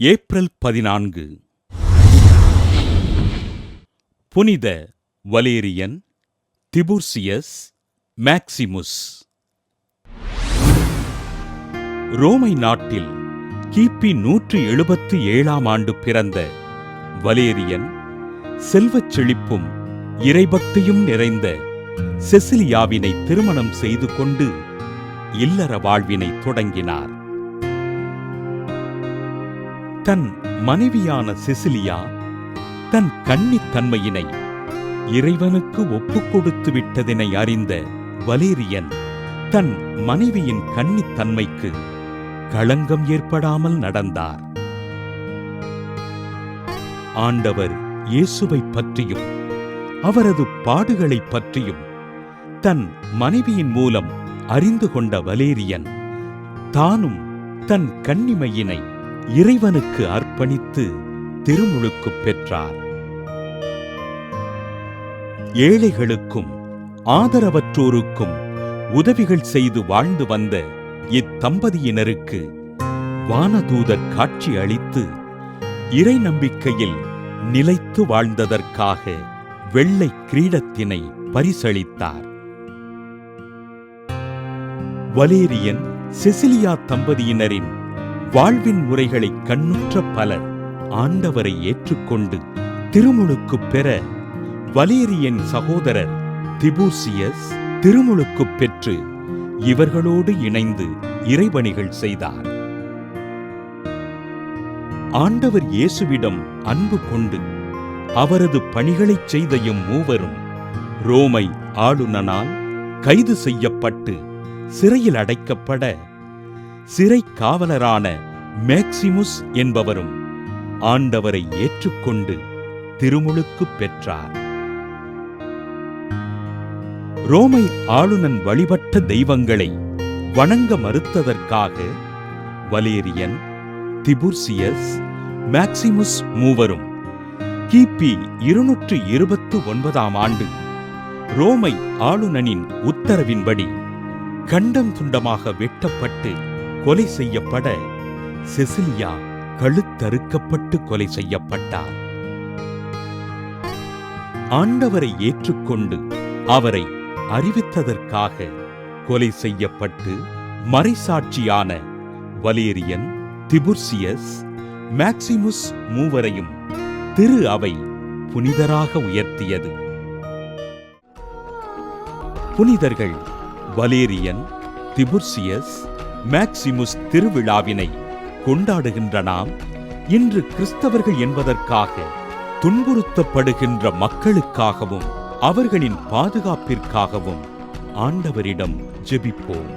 April 14. புனித valerian, திபுர்சியஸ், மேக்சிமுஸ். ரோமை நாட்டில் கிபி 177ஆம் ஆண்டு பிறந்த வலேரியன் செல்வச் செழிப்பும் இறைபக்தியும் நிறைந்த செசிலியாவினை திருமணம் செய்து கொண்டு இல்லற வாழ்வினை தொடங்கினார். தன் மனைவியான செசிலியா தன் கன்னித்தன்மையினை இறைவனுக்கு ஒப்புக் கொடுத்து விட்டதினை அறிந்த வலேரியன் தன் மனைவியின் கன்னித்தன்மைக்கு களங்கம் ஏற்படாமல் நடந்தார். ஆண்டவர் இயேசுவைப் பற்றியும் அவரது பாடுகளைப் பற்றியும் தன் மனைவியின் மூலம் அறிந்து கொண்ட வலேரியன் தானும் தன் கன்னிமையினை இறைவனுக்கு அர்ப்பணித்து திருமுழுக்கு பெற்றார். ஏழைகளுக்கும் ஆதரவற்றோருக்கும் உதவிகள் செய்து வாழ்ந்து வந்த இத்தம்பதியினருக்கு வானதூதர் காட்சி அளித்து இறை நம்பிக்கையில் நிலைத்து வாழ்ந்ததற்காக வெள்ளை கிரீடத்தினை பரிசளித்தார். வலேரியன் செசிலியா தம்பதியினரின் வாழ்வின் முறைகளை கண்ணுற்ற பலர் ஆண்டவரை ஏற்றுக்கொண்டு திருமுழுக்கு பெற வலேரியன் சகோதரர் திபுர்சியஸ் திருமுழுக்கு பெற்று இவர்களோடு இணைந்து இறைபணிகள் செய்தார். ஆண்டவர் இயேசுவிடம் அன்பு கொண்டு அவரது பணிகளைச் செய்த மூவரும் ரோமை ஆளுநனால் கைது செய்யப்பட்டு சிறையில் அடைக்கப்பட சிறை காவலரான மேக்சிமுஸ் என்பவரும் ஆண்டவரை ஏற்றுக்கொண்டு திருமுழுக்கு பெற்றார். ரோமை ஆளுநன் வழிபட்ட தெய்வங்களை வணங்க மறுத்ததற்காக வலேரியன், திபுர்சியஸ், மேக்சிமுஸ் மூவரும் கிபி 229ஆம் ஆண்டு ரோமை ஆளுநனின் உத்தரவின்படி கண்டம் துண்டமாக வெட்டப்பட்டு கொலை செய்யப்பட செசிலியா கழுத்தறுக்கப்பட்டு கொலை செய்யப்பட்டார். ஆண்டவரை ஏற்றுக்கொண்டு அவரை அறிவித்ததற்காக கொலை செய்யப்பட்டு மறைசாட்சியான வலேரியன், திபுர்சியஸ், மேக்சிமுஸ் மூவரையும் திரு அவை புனிதராக உயர்த்தியது. புனிதர்கள் வலேரியன், திபுர்சியஸ், மேக்சிமுஸ் திருவிழாவினை கொண்டாடுகின்ற நாம் இன்று கிறிஸ்தவர்கள் என்பதற்காக துன்புறுத்தப்படுகின்ற மக்களுக்காகவும் அவர்களின் பாதுகாப்பிற்காகவும் ஆண்டவரிடம் ஜெபிப்போம்.